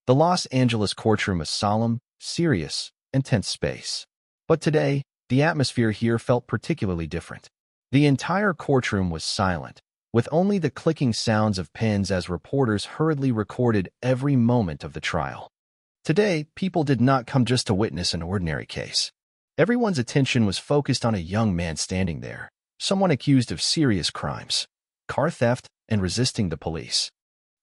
The Los Angeles courtroom a solemn, serious, and tense space. But today, the atmosphere here felt particularly different. The entire courtroom was silent, with only the clicking sounds of pens as reporters hurriedly recorded every moment of the trial. Today, people did not come just to witness an ordinary case. Everyone's attention was focused on a young man standing there, someone accused of serious crimes, car theft, and resisting the police.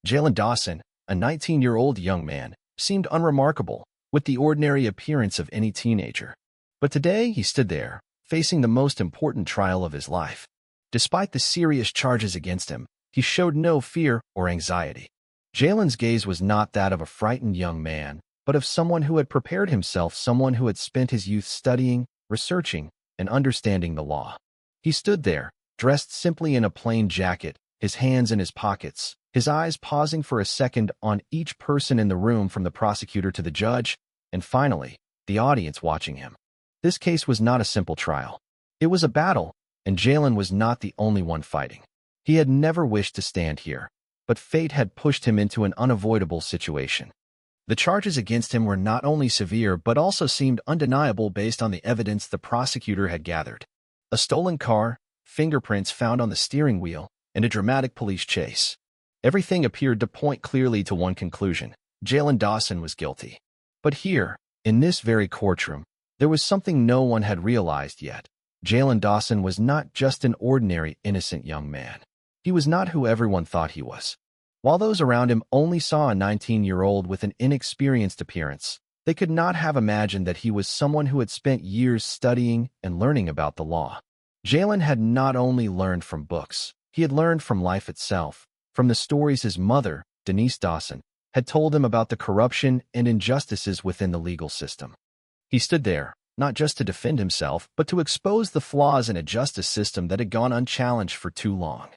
Jalen Dawson, a 19-year-old young man, seemed unremarkable, with the ordinary appearance of any teenager. But today he stood there, facing the most important trial of his life. Despite the serious charges against him, he showed no fear or anxiety. Jalen's gaze was not that of a frightened young man, but of someone who had prepared himself, someone who had spent his youth studying, researching, and understanding the law. He stood there, dressed simply in a plain jacket, his hands in his pockets, his eyes pausing for a second on each person in the room, from the prosecutor to the judge, and finally, the audience watching him. This case was not a simple trial. It was a battle, and Jalen was not the only one fighting. He had never wished to stand here, but fate had pushed him into an unavoidable situation. The charges against him were not only severe but also seemed undeniable based on the evidence the prosecutor had gathered. A stolen car, fingerprints found on the steering wheel, and a dramatic police chase. Everything appeared to point clearly to one conclusion: Jalen Dawson was guilty. But here, in this very courtroom, there was something no one had realized yet. Jalen Dawson was not just an ordinary, innocent young man. He was not who everyone thought he was. While those around him only saw a 19-year-old with an inexperienced appearance, they could not have imagined that he was someone who had spent years studying and learning about the law. Jalen had not only learned from books, he had learned from life itself, from the stories his mother, Denise Dawson, had told him about the corruption and injustices within the legal system. He stood there, not just to defend himself, but to expose the flaws in a justice system that had gone unchallenged for too long.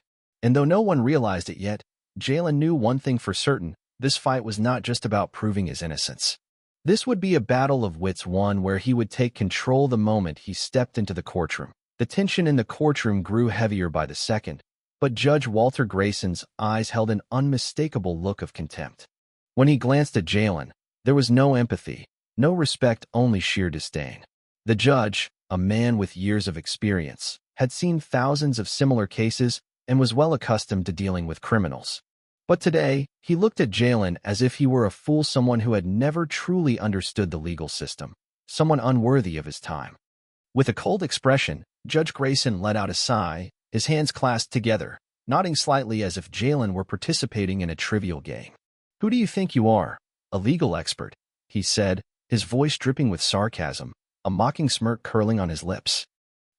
And though no one realized it yet, Jalen knew one thing for certain: this fight was not just about proving his innocence. This would be a battle of wits, one where he would take control the moment he stepped into the courtroom. The tension in the courtroom grew heavier by the second, but Judge Walter Grayson's eyes held an unmistakable look of contempt. When he glanced at Jalen, there was no empathy, no respect, only sheer disdain. The judge, a man with years of experience, had seen thousands of similar cases and was well accustomed to dealing with criminals. But today, he looked at Jalen as if he were a fool, someone who had never truly understood the legal system, someone unworthy of his time. With a cold expression, Judge Grayson let out a sigh, his hands clasped together, nodding slightly as if Jalen were participating in a trivial game. "Who do you think you are? A legal expert?" he said, his voice dripping with sarcasm, a mocking smirk curling on his lips.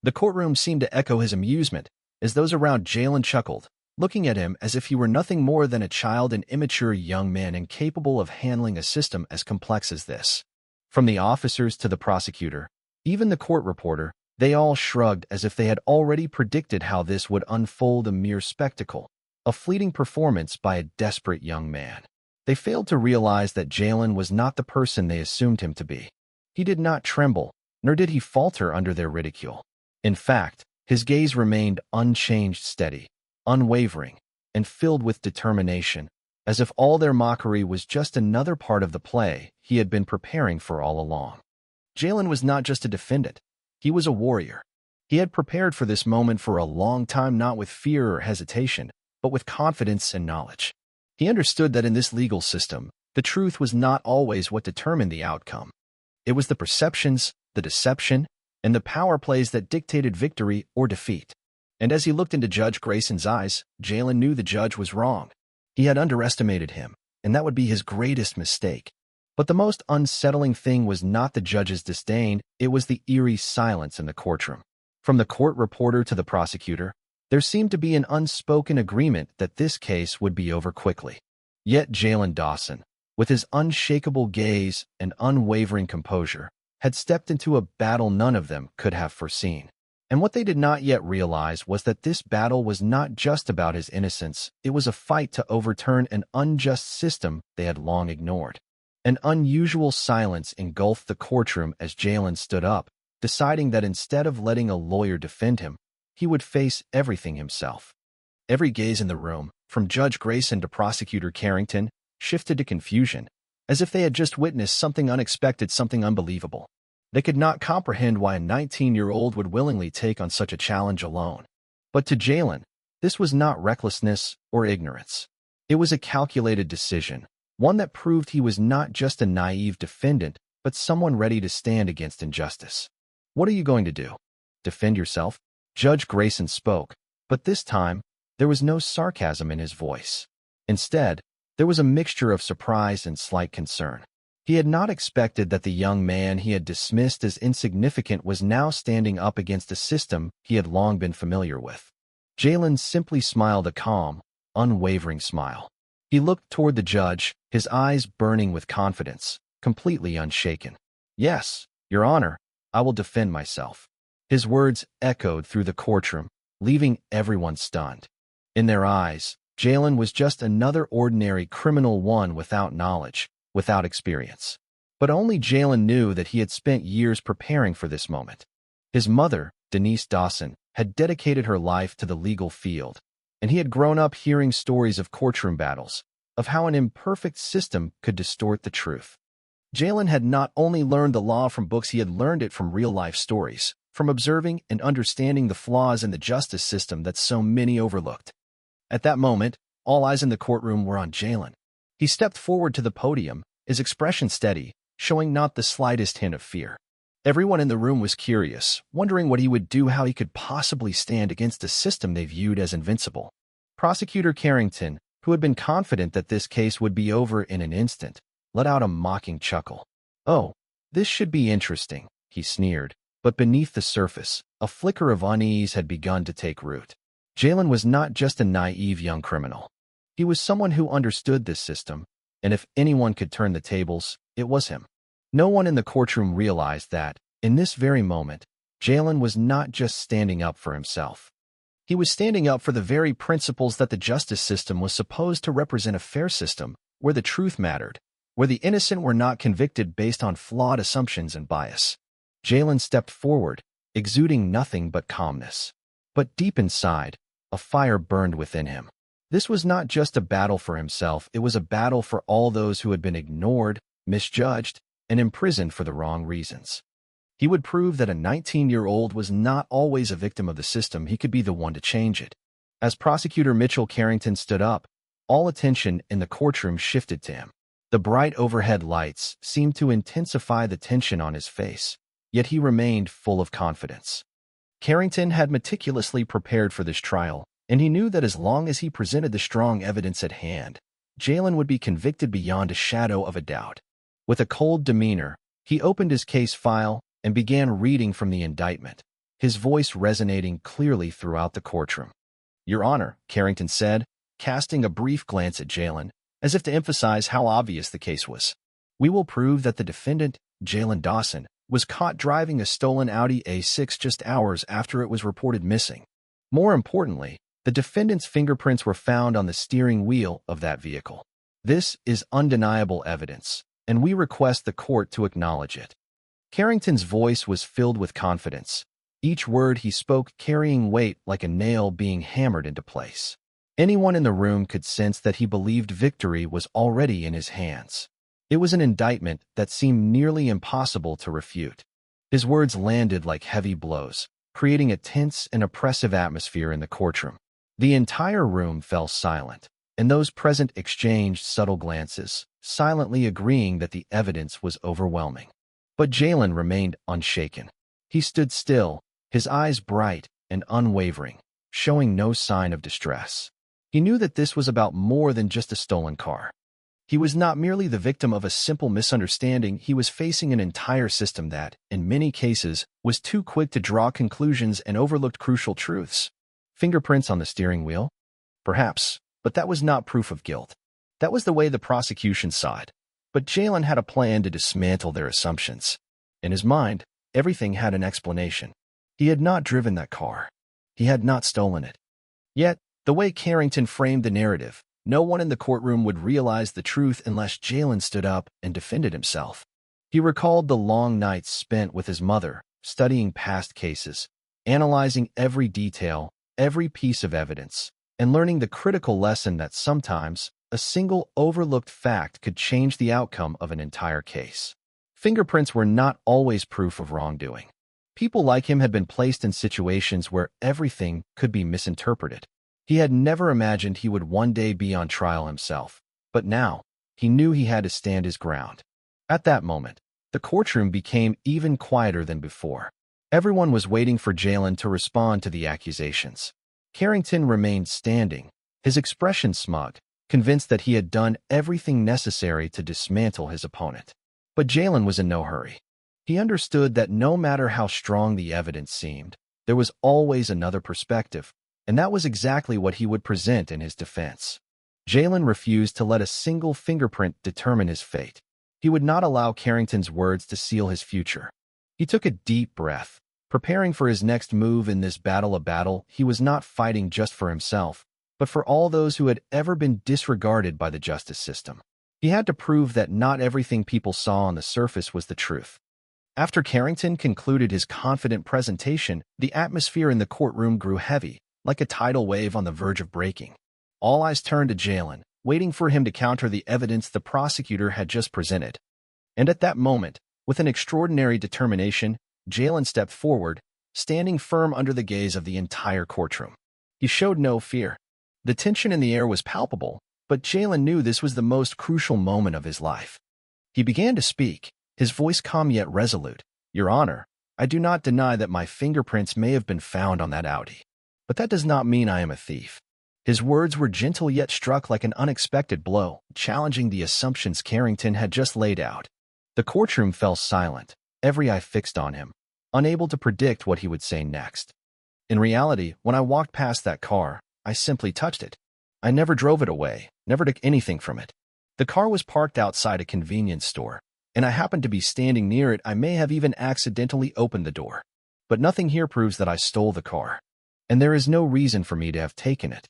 The courtroom seemed to echo his amusement, as those around Jalen chuckled, looking at him as if he were nothing more than a child, an immature young man incapable of handling a system as complex as this. From the officers to the prosecutor, even the court reporter, they all shrugged as if they had already predicted how this would unfold: a mere spectacle, a fleeting performance by a desperate young man. They failed to realize that Jalen was not the person they assumed him to be. He did not tremble, nor did he falter under their ridicule. In fact, his gaze remained unchanged, steady, unwavering, and filled with determination, as if all their mockery was just another part of the play he had been preparing for all along. Jalen was not just a defendant, he was a warrior. He had prepared for this moment for a long time, not with fear or hesitation, but with confidence and knowledge. He understood that in this legal system, the truth was not always what determined the outcome. It was the perceptions, the deception, and the power plays that dictated victory or defeat. And as he looked into Judge Grayson's eyes, Jalen knew the judge was wrong. He had underestimated him, and that would be his greatest mistake. But the most unsettling thing was not the judge's disdain, it was the eerie silence in the courtroom. From the court reporter to the prosecutor, there seemed to be an unspoken agreement that this case would be over quickly. Yet Jalen Dawson, with his unshakable gaze and unwavering composure, had stepped into a battle none of them could have foreseen. And what they did not yet realize was that this battle was not just about his innocence, it was a fight to overturn an unjust system they had long ignored. An unusual silence engulfed the courtroom as Jalen stood up, deciding that instead of letting a lawyer defend him, he would face everything himself. Every gaze in the room, from Judge Grayson to Prosecutor Carrington, shifted to confusion, as if they had just witnessed something unexpected, something unbelievable. They could not comprehend why a 19-year-old would willingly take on such a challenge alone. But to Jalen, this was not recklessness or ignorance. It was a calculated decision, one that proved he was not just a naive defendant, but someone ready to stand against injustice. "What are you going to do? Defend yourself?" Judge Grayson spoke, but this time, there was no sarcasm in his voice. Instead, there was a mixture of surprise and slight concern. He had not expected that the young man he had dismissed as insignificant was now standing up against a system he had long been familiar with. Jalen simply smiled, a calm, unwavering smile. He looked toward the judge, his eyes burning with confidence, completely unshaken. "Yes, Your Honor, I will defend myself." His words echoed through the courtroom, leaving everyone stunned. In their eyes, Jalen was just another ordinary criminal, one without knowledge, without experience. But only Jalen knew that he had spent years preparing for this moment. His mother, Denise Dawson, had dedicated her life to the legal field, and he had grown up hearing stories of courtroom battles, of how an imperfect system could distort the truth. Jalen had not only learned the law from books, he had learned it from real-life stories, from observing and understanding the flaws in the justice system that so many overlooked. At that moment, all eyes in the courtroom were on Jalen. He stepped forward to the podium, his expression steady, showing not the slightest hint of fear. Everyone in the room was curious, wondering what he would do, how he could possibly stand against a system they viewed as invincible. Prosecutor Carrington, who had been confident that this case would be over in an instant, let out a mocking chuckle. "Oh, this should be interesting," he sneered, but beneath the surface, a flicker of unease had begun to take root. Jalen was not just a naive young criminal. He was someone who understood this system, and if anyone could turn the tables, it was him. No one in the courtroom realized that, in this very moment, Jalen was not just standing up for himself. He was standing up for the very principles that the justice system was supposed to represent: a fair system, where the truth mattered, where the innocent were not convicted based on flawed assumptions and bias. Jalen stepped forward, exuding nothing but calmness. But deep inside, a fire burned within him. This was not just a battle for himself, it was a battle for all those who had been ignored, misjudged, and imprisoned for the wrong reasons. He would prove that a 19-year-old was not always a victim of the system. He could be the one to change it. As Prosecutor Mitchell Carrington stood up, all attention in the courtroom shifted to him. The bright overhead lights seemed to intensify the tension on his face, yet he remained full of confidence. Carrington had meticulously prepared for this trial, and he knew that as long as he presented the strong evidence at hand, Jalen would be convicted beyond a shadow of a doubt. With a cold demeanor, he opened his case file and began reading from the indictment, his voice resonating clearly throughout the courtroom. "Your Honor," Carrington said, casting a brief glance at Jalen, as if to emphasize how obvious the case was. "We will prove that the defendant, Jalen Dawson, was caught driving a stolen Audi A6 just hours after it was reported missing. More importantly, the defendant's fingerprints were found on the steering wheel of that vehicle. This is undeniable evidence, and we request the court to acknowledge it." Carrington's voice was filled with confidence, each word he spoke carrying weight like a nail being hammered into place. Anyone in the room could sense that he believed victory was already in his hands. It was an indictment that seemed nearly impossible to refute. His words landed like heavy blows, creating a tense and oppressive atmosphere in the courtroom. The entire room fell silent, and those present exchanged subtle glances, silently agreeing that the evidence was overwhelming. But Jalen remained unshaken. He stood still, his eyes bright and unwavering, showing no sign of distress. He knew that this was about more than just a stolen car. He was not merely the victim of a simple misunderstanding. He was facing an entire system that, in many cases, was too quick to draw conclusions and overlooked crucial truths. Fingerprints on the steering wheel? Perhaps, but that was not proof of guilt. That was the way the prosecution saw it. But Jalen had a plan to dismantle their assumptions. In his mind, everything had an explanation. He had not driven that car. He had not stolen it. Yet, the way Carrington framed the narrative, no one in the courtroom would realize the truth unless Jalen stood up and defended himself. He recalled the long nights spent with his mother, studying past cases, analyzing every detail, every piece of evidence, and learning the critical lesson that sometimes a single overlooked fact could change the outcome of an entire case. Fingerprints were not always proof of wrongdoing. People like him had been placed in situations where everything could be misinterpreted. He had never imagined he would one day be on trial himself, but now he knew he had to stand his ground. At that moment, the courtroom became even quieter than before. Everyone was waiting for Jalen to respond to the accusations. Carrington remained standing, his expression smug, convinced that he had done everything necessary to dismantle his opponent. But Jalen was in no hurry. He understood that no matter how strong the evidence seemed, there was always another perspective, and that was exactly what he would present in his defense. Jalen refused to let a single fingerprint determine his fate. He would not allow Carrington's words to seal his future. He took a deep breath, preparing for his next move in this battle. A battle he was not fighting just for himself, but for all those who had ever been disregarded by the justice system. He had to prove that not everything people saw on the surface was the truth. After Carrington concluded his confident presentation, the atmosphere in the courtroom grew heavy, like a tidal wave on the verge of breaking. All eyes turned to Jalen, waiting for him to counter the evidence the prosecutor had just presented. And at that moment, with an extraordinary determination, Jalen stepped forward, standing firm under the gaze of the entire courtroom. He showed no fear. The tension in the air was palpable, but Jalen knew this was the most crucial moment of his life. He began to speak, his voice calm yet resolute. "Your Honor, I do not deny that my fingerprints may have been found on that Audi. But that does not mean I am a thief." His words were gentle yet struck like an unexpected blow, challenging the assumptions Carrington had just laid out. The courtroom fell silent, every eye fixed on him, unable to predict what he would say next. "In reality, when I walked past that car, I simply touched it. I never drove it away, never took anything from it. The car was parked outside a convenience store, and I happened to be standing near it. I may have even accidentally opened the door. But nothing here proves that I stole the car, and there is no reason for me to have taken it."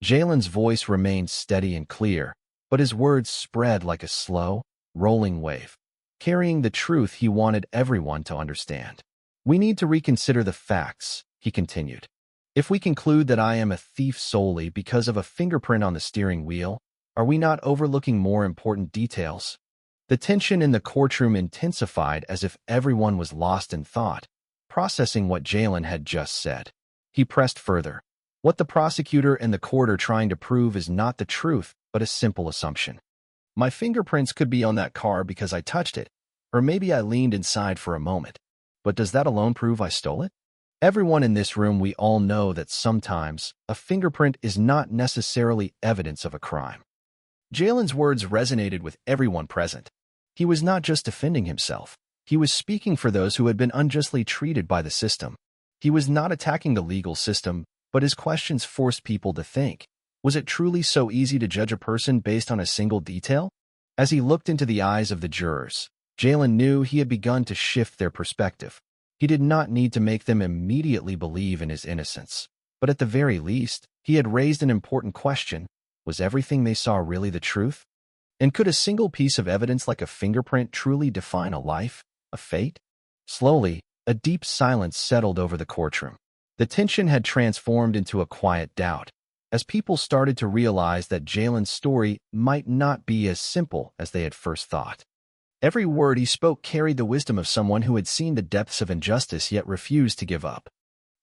Jalen's voice remained steady and clear, but his words spread like a slow, rolling wave, carrying the truth he wanted everyone to understand. "We need to reconsider the facts," he continued. "If we conclude that I am a thief solely because of a fingerprint on the steering wheel, are we not overlooking more important details?" The tension in the courtroom intensified as if everyone was lost in thought, processing what Jalen had just said. He pressed further. "What the prosecutor and the court are trying to prove is not the truth, but a simple assumption. My fingerprints could be on that car because I touched it, or maybe I leaned inside for a moment. But does that alone prove I stole it? Everyone in this room, we all know that sometimes a fingerprint is not necessarily evidence of a crime." Jalen's words resonated with everyone present. He was not just defending himself. He was speaking for those who had been unjustly treated by the system. He was not attacking the legal system, but his questions forced people to think. Was it truly so easy to judge a person based on a single detail? As he looked into the eyes of the jurors, Jalen knew he had begun to shift their perspective. He did not need to make them immediately believe in his innocence, but at the very least, he had raised an important question. Was everything they saw really the truth? And could a single piece of evidence like a fingerprint truly define a life, a fate? Slowly, a deep silence settled over the courtroom. The tension had transformed into a quiet doubt, as people started to realize that Jalen's story might not be as simple as they had first thought. Every word he spoke carried the wisdom of someone who had seen the depths of injustice yet refused to give up.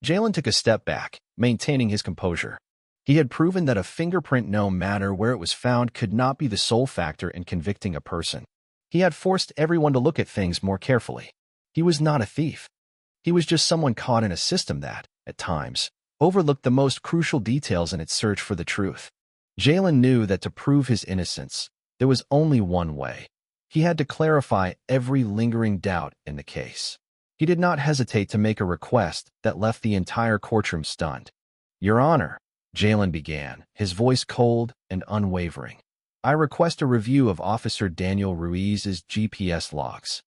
Jalen took a step back, maintaining his composure. He had proven that a fingerprint, no matter where it was found, could not be the sole factor in convicting a person. He had forced everyone to look at things more carefully. He was not a thief. He was just someone caught in a system that, at times, overlooked the most crucial details in its search for the truth. Jalen knew that to prove his innocence, there was only one way. He had to clarify every lingering doubt in the case. He did not hesitate to make a request that left the entire courtroom stunned. "Your Honor," Jalen began, his voice cold and unwavering, "I request a review of Officer Daniel Ruiz's GPS logs."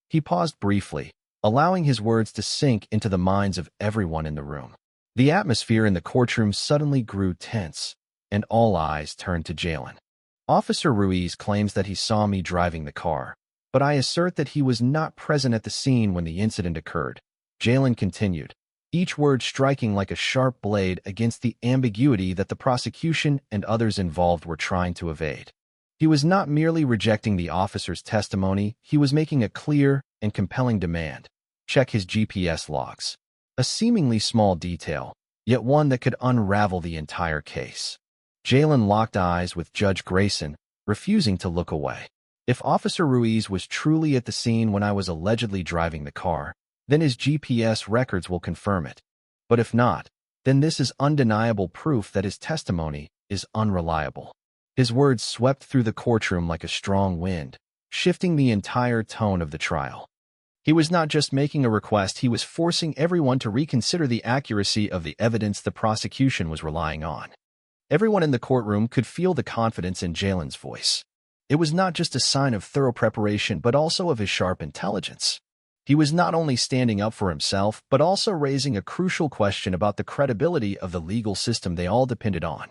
He paused briefly, allowing his words to sink into the minds of everyone in the room. The atmosphere in the courtroom suddenly grew tense, and all eyes turned to Jalen. "Officer Ruiz claims that he saw me driving the car, but I assert that he was not present at the scene when the incident occurred," Jalen continued. each word striking like a sharp blade against the ambiguity that the prosecution and others involved were trying to evade. He was not merely rejecting the officer's testimony, he was making a clear and compelling demand. Check his GPS logs. A seemingly small detail, yet one that could unravel the entire case. Jalen locked eyes with Judge Grayson, refusing to look away. If Officer Ruiz was truly at the scene when I was allegedly driving the car, then his GPS records will confirm it. But if not, then this is undeniable proof that his testimony is unreliable. His words swept through the courtroom like a strong wind, shifting the entire tone of the trial. He was not just making a request, he was forcing everyone to reconsider the accuracy of the evidence the prosecution was relying on. Everyone in the courtroom could feel the confidence in Jalen's voice. It was not just a sign of thorough preparation, but also of his sharp intelligence. He was not only standing up for himself, but also raising a crucial question about the credibility of the legal system they all depended on.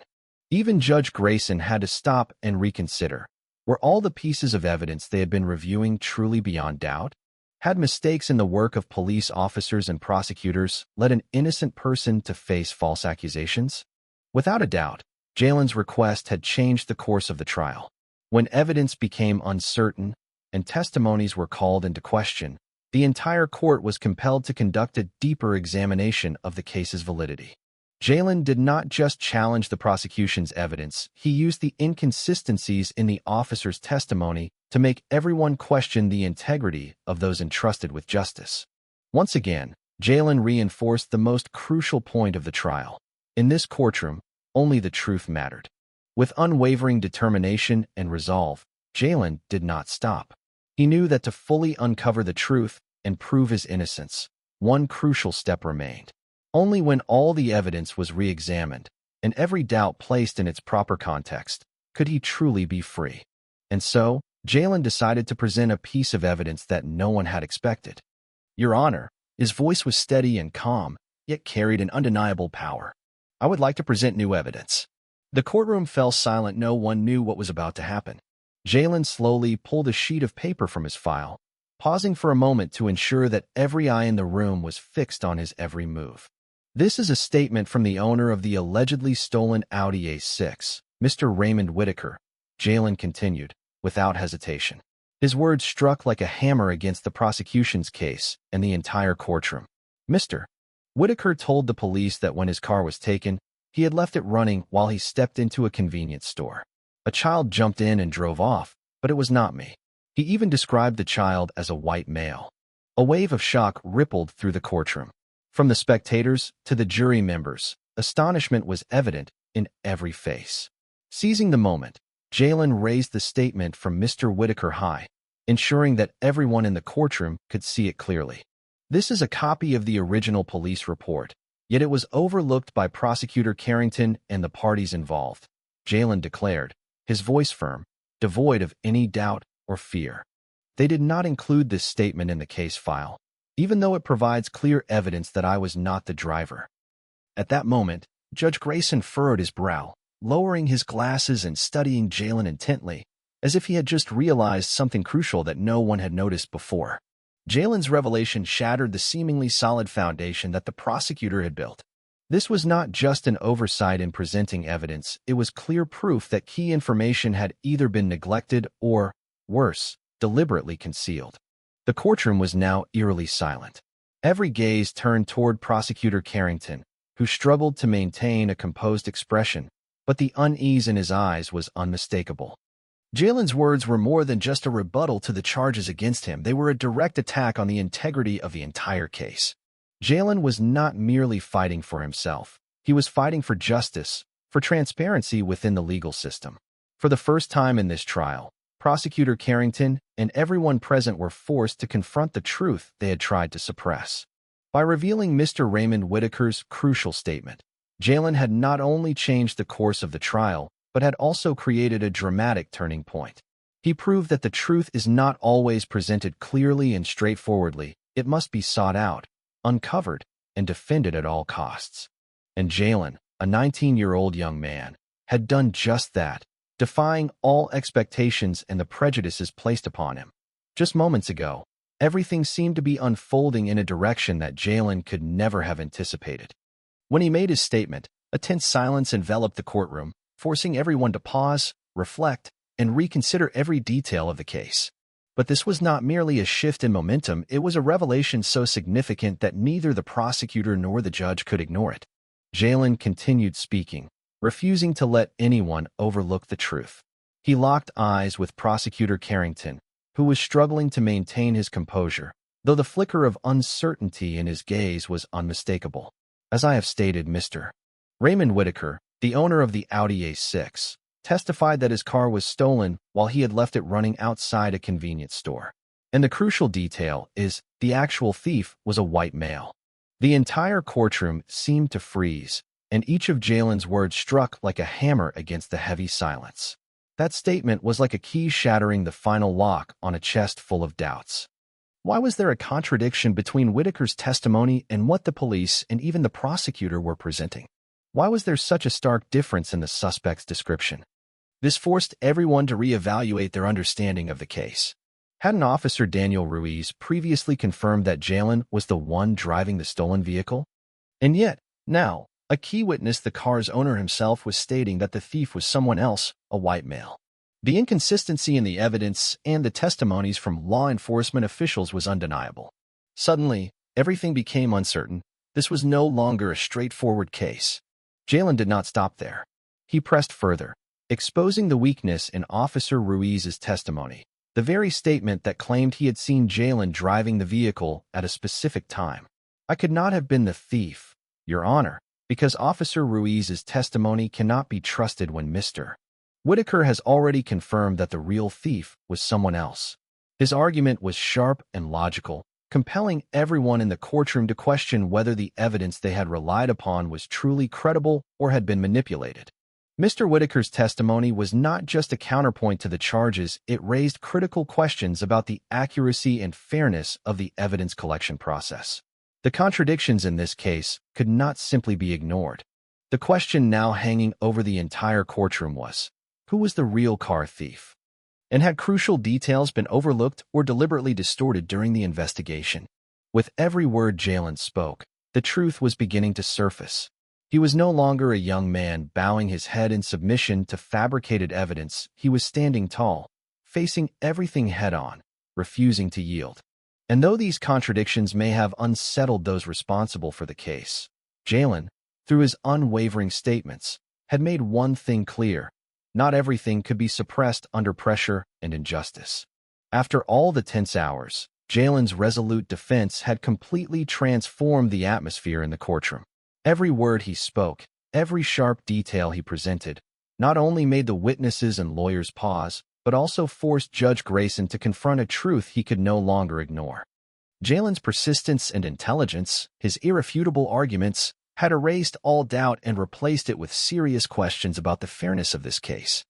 Even Judge Grayson had to stop and reconsider. Were all the pieces of evidence they had been reviewing truly beyond doubt? Had mistakes in the work of police officers and prosecutors led an innocent person to face false accusations? Without a doubt, Jalen's request had changed the course of the trial. When evidence became uncertain and testimonies were called into question, the entire court was compelled to conduct a deeper examination of the case's validity. Jalen did not just challenge the prosecution's evidence, he used the inconsistencies in the officer's testimony to make everyone question the integrity of those entrusted with justice. Once again, Jalen reinforced the most crucial point of the trial. In this courtroom, only the truth mattered. With unwavering determination and resolve, Jalen did not stop. He knew that to fully uncover the truth and prove his innocence, one crucial step remained. Only when all the evidence was re-examined and every doubt placed in its proper context could he truly be free. And so, Jalen decided to present a piece of evidence that no one had expected. "Your Honor," his voice was steady and calm, yet carried an undeniable power. "I would like to present new evidence." The courtroom fell silent. No one knew what was about to happen. Jalen slowly pulled a sheet of paper from his file, pausing for a moment to ensure that every eye in the room was fixed on his every move. "This is a statement from the owner of the allegedly stolen Audi A6, Mr. Raymond Whitaker," Jalen continued, without hesitation. His words struck like a hammer against the prosecution's case and the entire courtroom. Mr. Whitaker told the police that when his car was taken, he had left it running while he stepped into a convenience store. A child jumped in and drove off, but it was not me. He even described the child as a white male. A wave of shock rippled through the courtroom. From the spectators to the jury members, astonishment was evident in every face. Seizing the moment, Jalen raised the statement from Mr. Whitaker high, ensuring that everyone in the courtroom could see it clearly. "This is a copy of the original police report, yet it was overlooked by Prosecutor Carrington and the parties involved," Jalen declared, his voice firm, devoid of any doubt or fear. "They did not include this statement in the case file, even though it provides clear evidence that I was not the driver." At that moment, Judge Grayson furrowed his brow, lowering his glasses and studying Jalen intently, as if he had just realized something crucial that no one had noticed before. Jalen's revelation shattered the seemingly solid foundation that the prosecutor had built. This was not just an oversight in presenting evidence, it was clear proof that key information had either been neglected or, worse, deliberately concealed. The courtroom was now eerily silent. Every gaze turned toward Prosecutor Carrington, who struggled to maintain a composed expression, but the unease in his eyes was unmistakable. Jalen's words were more than just a rebuttal to the charges against him. They were a direct attack on the integrity of the entire case. Jalen was not merely fighting for himself. He was fighting for justice, for transparency within the legal system. For the first time in this trial, Prosecutor Carrington and everyone present were forced to confront the truth they had tried to suppress. By revealing Mr. Raymond Whitaker's crucial statement, Jalen had not only changed the course of the trial, but had also created a dramatic turning point. He proved that the truth is not always presented clearly and straightforwardly. It must be sought out, uncovered, and defended at all costs. And Jalen, a 19-year-old young man, had done just that, defying all expectations and the prejudices placed upon him. Just moments ago, Everything seemed to be unfolding in a direction that Jalen could never have anticipated. When he made his statement, a tense silence enveloped the courtroom, forcing everyone to pause, reflect, and reconsider every detail of the case. But this was not merely a shift in momentum, it was a revelation so significant that neither the prosecutor nor the judge could ignore it. Jalen continued speaking, refusing to let anyone overlook the truth. He locked eyes with Prosecutor Carrington, who was struggling to maintain his composure, though the flicker of uncertainty in his gaze was unmistakable. As I have stated, Mr. Raymond Whitaker, the owner of the Audi A6, testified that his car was stolen while he had left it running outside a convenience store. And the crucial detail is, the actual thief was a white male. The entire courtroom seemed to freeze, and each of Jalen's words struck like a hammer against the heavy silence. That statement was like a key shattering the final lock on a chest full of doubts. Why was there a contradiction between Whitaker's testimony and what the police and even the prosecutor were presenting? Why was there such a stark difference in the suspect's description? This forced everyone to reevaluate their understanding of the case. Hadn't Officer Daniel Ruiz previously confirmed that Jalen was the one driving the stolen vehicle? And yet, now, a key witness, the car's owner himself, was stating that the thief was someone else, a white male. The inconsistency in the evidence and the testimonies from law enforcement officials was undeniable. Suddenly, everything became uncertain. This was no longer a straightforward case. Jalen did not stop there. He pressed further, exposing the weakness in Officer Ruiz's testimony, the very statement that claimed he had seen Jalen driving the vehicle at a specific time. I could not have been the thief, Your Honor, because Officer Ruiz's testimony cannot be trusted when Mr. Whitaker has already confirmed that the real thief was someone else. His argument was sharp and logical, compelling everyone in the courtroom to question whether the evidence they had relied upon was truly credible or had been manipulated. Mr. Whitaker's testimony was not just a counterpoint to the charges, it raised critical questions about the accuracy and fairness of the evidence collection process. The contradictions in this case could not simply be ignored. The question now hanging over the entire courtroom was, who was the real car thief? And had crucial details been overlooked or deliberately distorted during the investigation? With every word Jalen spoke, the truth was beginning to surface. He was no longer a young man bowing his head in submission to fabricated evidence. He was standing tall, facing everything head-on, refusing to yield. And though these contradictions may have unsettled those responsible for the case, Jalen, through his unwavering statements, had made one thing clear: not everything could be suppressed under pressure and injustice. After all the tense hours, Jalen's resolute defense had completely transformed the atmosphere in the courtroom. Every word he spoke, every sharp detail he presented, not only made the witnesses and lawyers pause, but also forced Judge Grayson to confront a truth he could no longer ignore. Jalen's persistence and intelligence, his irrefutable arguments, had erased all doubt and replaced it with serious questions about the fairness of this case.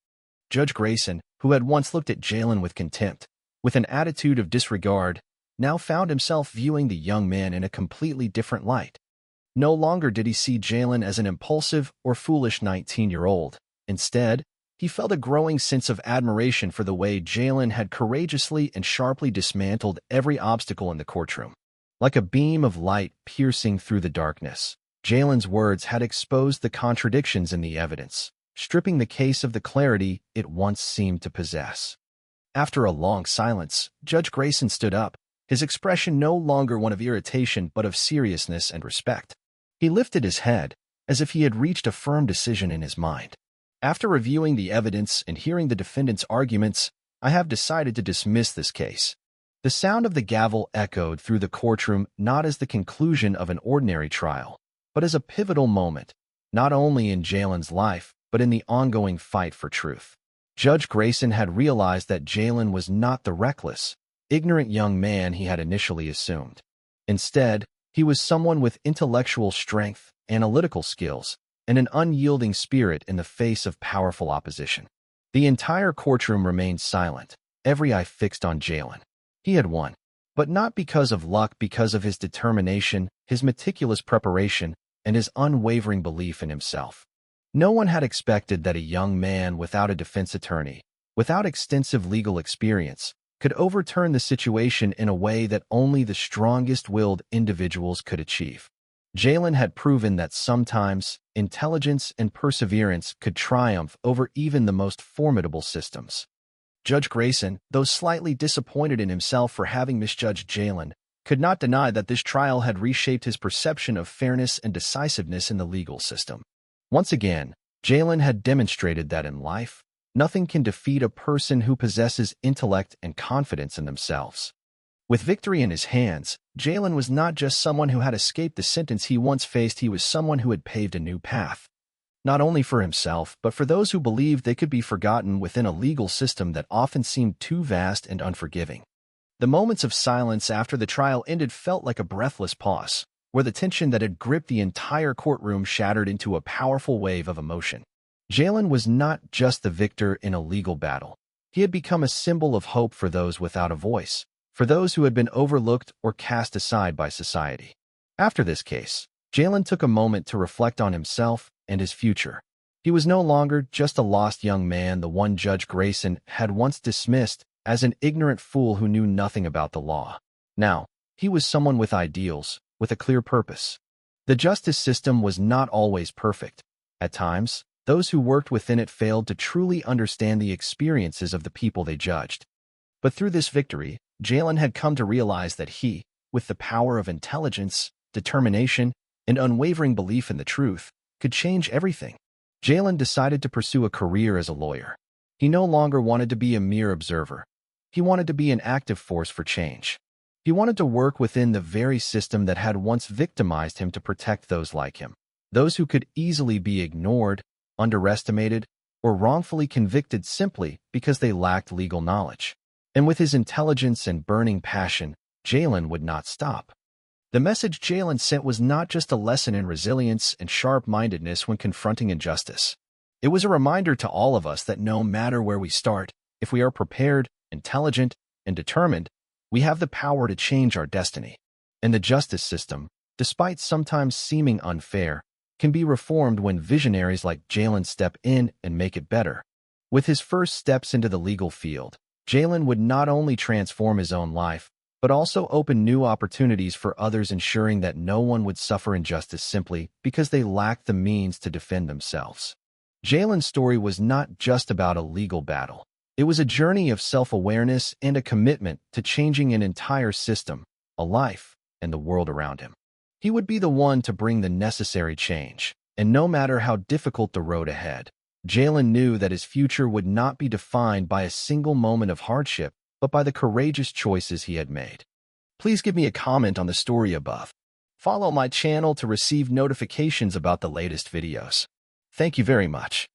Judge Grayson, who had once looked at Jalen with contempt, with an attitude of disregard, now found himself viewing the young man in a completely different light. No longer did he see Jalen as an impulsive or foolish 19-year-old. Instead, he felt a growing sense of admiration for the way Jalen had courageously and sharply dismantled every obstacle in the courtroom. Like a beam of light piercing through the darkness, Jalen's words had exposed the contradictions in the evidence, stripping the case of the clarity it once seemed to possess. After a long silence, Judge Grayson stood up, his expression no longer one of irritation but of seriousness and respect. He lifted his head, as if he had reached a firm decision in his mind. After reviewing the evidence and hearing the defendant's arguments, I have decided to dismiss this case. The sound of the gavel echoed through the courtroom not as the conclusion of an ordinary trial, but as a pivotal moment, not only in Jalen's life, but in the ongoing fight for truth. Judge Grayson had realized that Jalen was not the reckless, ignorant young man he had initially assumed. Instead, he was someone with intellectual strength, analytical skills, and an unyielding spirit in the face of powerful opposition. The entire courtroom remained silent, every eye fixed on Jalen. He had won, but not because of luck, because of his determination, his meticulous preparation, and his unwavering belief in himself. No one had expected that a young man without a defense attorney, without extensive legal experience, could overturn the situation in a way that only the strongest-willed individuals could achieve. Jalen had proven that sometimes intelligence and perseverance could triumph over even the most formidable systems. Judge Grayson, though slightly disappointed in himself for having misjudged Jalen, could not deny that this trial had reshaped his perception of fairness and decisiveness in the legal system. Once again, Jalen had demonstrated that in life, nothing can defeat a person who possesses intellect and confidence in themselves. With victory in his hands, Jalen was not just someone who had escaped the sentence he once faced, he was someone who had paved a new path. Not only for himself, but for those who believed they could be forgotten within a legal system that often seemed too vast and unforgiving. The moments of silence after the trial ended felt like a breathless pause, where the tension that had gripped the entire courtroom shattered into a powerful wave of emotion. Jalen was not just the victor in a legal battle. He had become a symbol of hope for those without a voice, for those who had been overlooked or cast aside by society. After this case, Jalen took a moment to reflect on himself and his future. He was no longer just a lost young man, the one Judge Grayson had once dismissed as an ignorant fool who knew nothing about the law. Now, he was someone with ideals, with a clear purpose. The justice system was not always perfect. At times, those who worked within it failed to truly understand the experiences of the people they judged. But through this victory, Jalen had come to realize that he, with the power of intelligence, determination, and unwavering belief in the truth, could change everything. Jalen decided to pursue a career as a lawyer. He no longer wanted to be a mere observer. He wanted to be an active force for change. He wanted to work within the very system that had once victimized him to protect those like him, those who could easily be ignored, underestimated, or wrongfully convicted simply because they lacked legal knowledge. And with his intelligence and burning passion, Jalen would not stop. The message Jalen sent was not just a lesson in resilience and sharp-mindedness when confronting injustice. It was a reminder to all of us that no matter where we start, if we are prepared, intelligent, and determined, we have the power to change our destiny. And the justice system, despite sometimes seeming unfair, can be reformed when visionaries like Jalen step in and make it better. With his first steps into the legal field, Jalen would not only transform his own life, but also open new opportunities for others, ensuring that no one would suffer injustice simply because they lacked the means to defend themselves. Jalen's story was not just about a legal battle. It was a journey of self-awareness and a commitment to changing an entire system, a life, and the world around him. He would be the one to bring the necessary change, and no matter how difficult the road ahead, Jalen knew that his future would not be defined by a single moment of hardship, but by the courageous choices he had made. Please give me a comment on the story above. Follow my channel to receive notifications about the latest videos. Thank you very much.